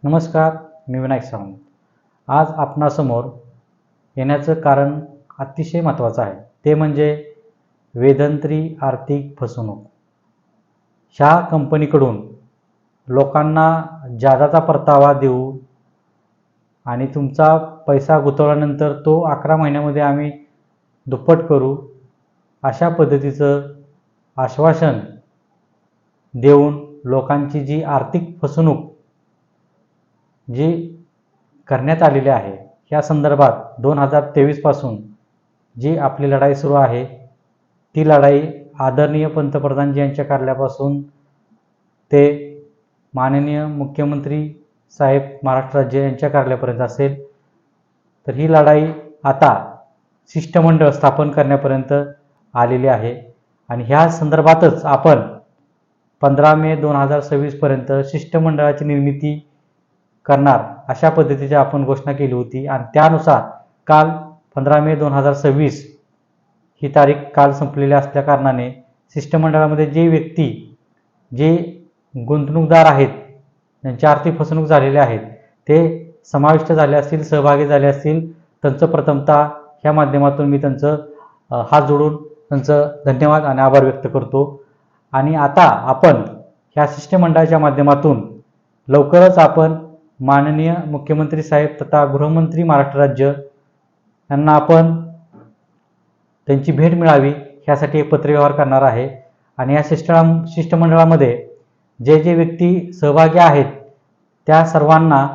नमस्कार, मी विनायक सावंत. आज आपणासमोर येण्याचं कारण अतिशय महत्त्वाचं आहे. ते म्हणजे वेदांतरी आर्थिक फसवणूक. ह्या कंपनीकडून लोकांना जादाचा परतावा देऊ आणि तुमचा पैसा गुंतवल्यानंतर तो 11 महिन्यामध्ये आम्ही दुप्पट करू, अशा पद्धतीचं आश्वासन देऊन लोकांची जी आर्थिक फसवणूक जी करण्यात आलेली आहे, या संदर्भात 2023 पासून जी आपली लढाई सुरू आहे, ती लढाई आदरणीय पंतप्रधानजी यांच्या कार्यालयापासून ते माननीय मुख्यमंत्री साहेब महाराष्ट्र राज्य यांच्या कार्यालयापर्यंत असेल. तर ही लढाई आता शिष्टमंडळ स्थापन करण्यापर्यंत आलेली आहे आणि ह्या संदर्भातच आपण 15 मे 2026 पर्यंत शिष्टमंडळाची निर्मिती करणार अशा पद्धतीची आपण घोषणा केली होती आणि त्यानुसार काल 15 मे 2026 ही तारीख काल संपलेली असल्या कारणाने शिष्टमंडळामध्ये जे व्यक्ती जे गुंतवणूकदार आहेत, ज्यांची आर्थिक फसवणूक झालेली आहेत, ते समाविष्ट झाले असतील, सहभागी झाले असतील, त्यांचं प्रथमतः ह्या माध्यमातून मी त्यांचं हात जोडून त्यांचं धन्यवाद आणि आभार व्यक्त करतो. आणि आता आपण ह्या शिष्टमंडळाच्या माध्यमातून लवकरच आपण माननीय मुख्यमंत्री साहेब तथा गृहमंत्री महाराष्ट्र राज्य यांना आपण त्यांची भेट मिळावी ह्यासाठी एक पत्रव्यवहार करणार आहे. आणि या शिष्टमंडळामध्ये जे जे व्यक्ती सहभागी आहेत त्या सर्वांना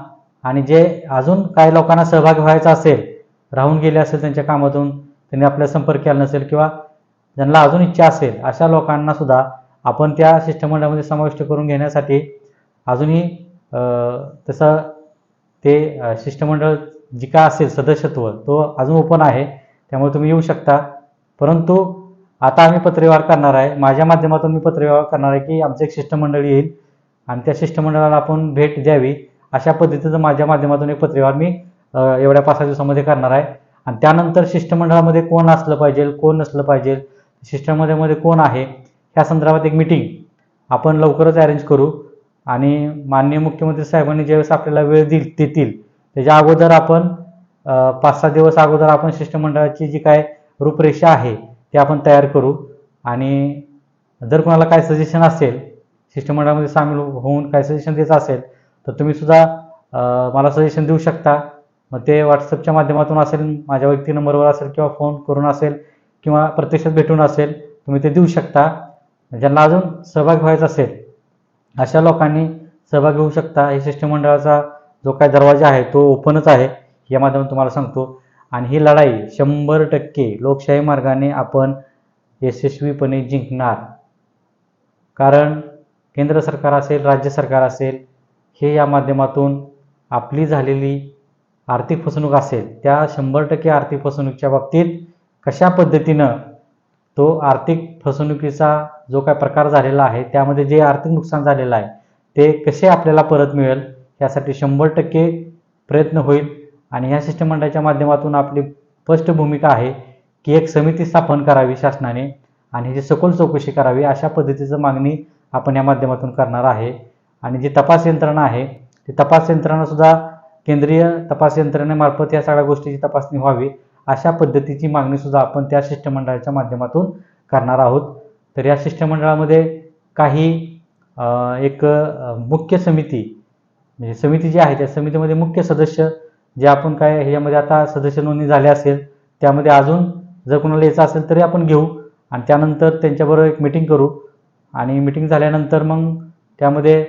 आणि जे अजून काही लोकांना सहभागी व्हायचं असेल, राहून गेले असेल त्यांच्या कामातून, त्यांनी आपल्या संपर्क केला नसेल किंवा ज्यांना अजून इच्छा असेल अशा लोकांना सुद्धा आपण त्या शिष्टमंडळामध्ये समाविष्ट करून घेण्यासाठी अजूनही तसं ते शिष्टमंडळ जी काय असेल सदस्यत्व तो अजून ओपन आहे, त्यामुळे तुम्ही येऊ शकता. परंतु आता आम्ही पत्रव्यवहार करणार आहे, माझ्या माध्यमातून मी पत्रव्यवहार करणार आहे की आमचं एक शिष्टमंडळ येईल आणि त्या शिष्टमंडळाला आपण भेट द्यावी अशा पद्धतीचं माझ्या माध्यमातून एक पत्रव्यवहार मी एवढ्या 5-6 दिवसामध्ये करणार आहे. आणि त्यानंतर शिष्टमंडळामध्ये कोण असलं पाहिजे, कोण नसलं पाहिजे, शिष्टमंडळामध्ये कोण आहे, ह्या संदर्भात एक मीटिंग आपण लवकरच अरेंज करू. आणि माननीय मुख्यमंत्री साहेबांनी ज्यावेळेस आपल्याला वेळ देतील त्याच्या अगोदर आपण 5-6 दिवस अगोदर आपण शिष्टमंडळाची जी काय रूपरेषा आहे ती आपण तयार करू. आणि जर कोणाला काय सजेशन असेल, शिष्टमंडळामध्ये सामील होऊन काय सजेशन द्यायचं असेल तर तुम्ही सुद्धा मला सजेशन देऊ शकता. मग ते व्हॉट्सअपच्या माध्यमातून असेल, माझ्या वैयक्तिक नंबरवर असेल किंवा फोन करून असेल किंवा प्रत्यक्षात भेटून असेल, तुम्ही ते देऊ शकता. ज्यांना अजून सहभागी व्हायचं असेल अशा लोकांनी सहभागी होऊ शकता. हे शिष्टमंडळाचा जो काय दरवाजा आहे तो ओपनच आहे या माध्यमातून तुम्हाला सांगतो. आणि ही लढाई 100% लोकशाही मार्गाने आपण यशस्वीपणे जिंकणार. कारण केंद्र सरकार असेल, राज्य सरकार असेल, हे या माध्यमातून आपली झालेली आर्थिक फसवणूक असेल त्या 100% आर्थिक फसवणुकीच्या बाबतीत कशा पद्धतीनं तो आर्थिक फसवणुकीचा जो काय प्रकार झालेला आहे त्यामध्ये जे आर्थिक नुकसान झालेलं आहे ते कसे आपल्याला परत मिळेल यासाठी 100% प्रयत्न होईल. आणि ह्या शिष्टमंडळाच्या माध्यमातून आपली स्पष्ट भूमिका आहे की एक समिती स्थापन करावी शासनाने आणि ह्याची सखोल चौकशी करावी अशा पद्धतीचं मागणी आपण या माध्यमातून करणार आहे. आणि जी तपास यंत्रणा आहे ती तपास यंत्रणासुद्धा केंद्रीय तपास यंत्रणेमार्फत या सगळ्या गोष्टीची तपासणी व्हावी अशा पद्धतीची मागणीसुद्धा आपण त्या शिष्टमंडळाच्या माध्यमातून करणार आहोत. तर या शिष्टमंडळामध्ये काही एक मुख्य समिती म्हणजे समिती जी आहे त्या समितीमध्ये मुख्य सदस्य जे आपण काय ह्याच्यामध्ये आता सदस्य नोंदणी झाली असेल त्यामध्ये अजून जर कोणाला यायचं असेल तरी आपण घेऊ आणि त्यानंतर त्यांच्याबरोबर एक मीटिंग करू. आणि मीटिंग झाल्यानंतर मग त्यामध्ये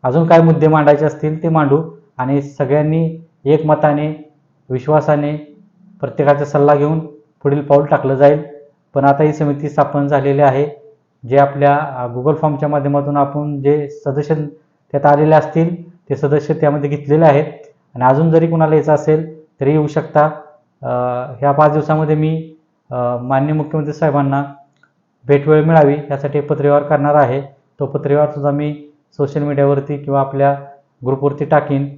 अजून काय मुद्दे मांडायचे असतील ते मांडू आणि सगळ्यांनी एकमताने विश्वासाने प्रत्येकाचा सल्ला घेऊन पुढील पाऊल टाकलं जाईल. पण आता ही समिती स्थापन झालेली आहे. जे आपल्या गुगल फॉर्मच्या माध्यमातून आपण जे सदस्य त्यात आलेले असतील ते सदस्य त्यामध्ये घेतलेले आहेत आणि अजून जरी कोणाला यायचं असेल तरी येऊ शकता. ह्या 5 दिवसामध्ये मी माननीय मुख्यमंत्री साहेबांना भेटवेळ मिळावी यासाठी पत्रव्यवहार करणार आहे. तो पत्रव्यवहारसुद्धा मी सोशल मीडियावरती किंवा आपल्या ग्रुपवरती टाकीन,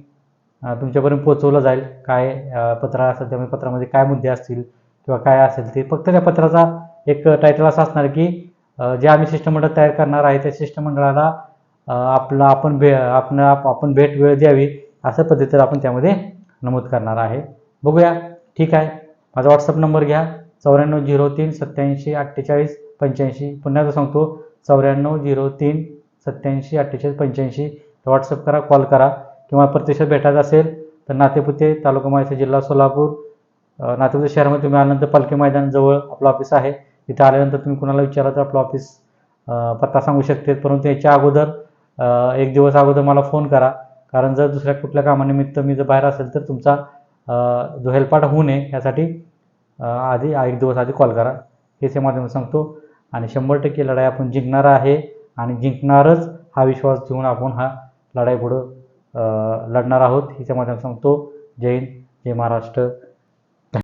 तुमच्यापर्यंत पोहोचवलं जाईल. काय पत्र असेल त्यामध्ये पत्रामध्ये काय मुद्दे असतील किंवा काय असेल ते फक्त त्या पत्राचा एक टायटल असं असणार की जे आम्ही शिष्टमंडळ तयार करणार आहे त्या शिष्टमंडळाला आपण भेट वेळ द्यावी असं पद्धतीने आपण त्यामध्ये नमूद करणार आहे. बघूया. ठीक आहे. माझा व्हॉट्सअप नंबर घ्या 9403874845. पुन्हा एकदा सांगतो 9403874845. व्हॉट्सअप करा, कॉल करा किंवा प्रत्यक्ष भेटायचं असेल तर नातेपुते, तालुका माहिती, जिल्हा सोलापूर. नातेपुते शहरामध्ये तुम्ही आल्यानंतर पालखी मैदानाजवळ आपलं ऑफिस आहे. तिथे आल्यानंतर तुम्ही कुणाला विचारा तर आपलं ऑफिस पत्ता सांगू शकते. परंतु याच्या अगोदर 1 दिवस अगोदर मला फोन करा, कारण जर दुसऱ्या कुठल्या कामानिमित्त मी जर बाहेर असेल तर तुमचा जो हेलपाट होऊ नये यासाठी आधी 1 दिवस आधी कॉल करा. हेच माध्यमातून सांगतो. आणि 100% लढाई आपण जिंकणार आहे आणि जिंकणारच हा विश्वास घेऊन आपण हा लढाई पुढं लढणार आहोत. हिच्या माध्यमातून सांगतो. जय हिंद, जय महाराष्ट्र.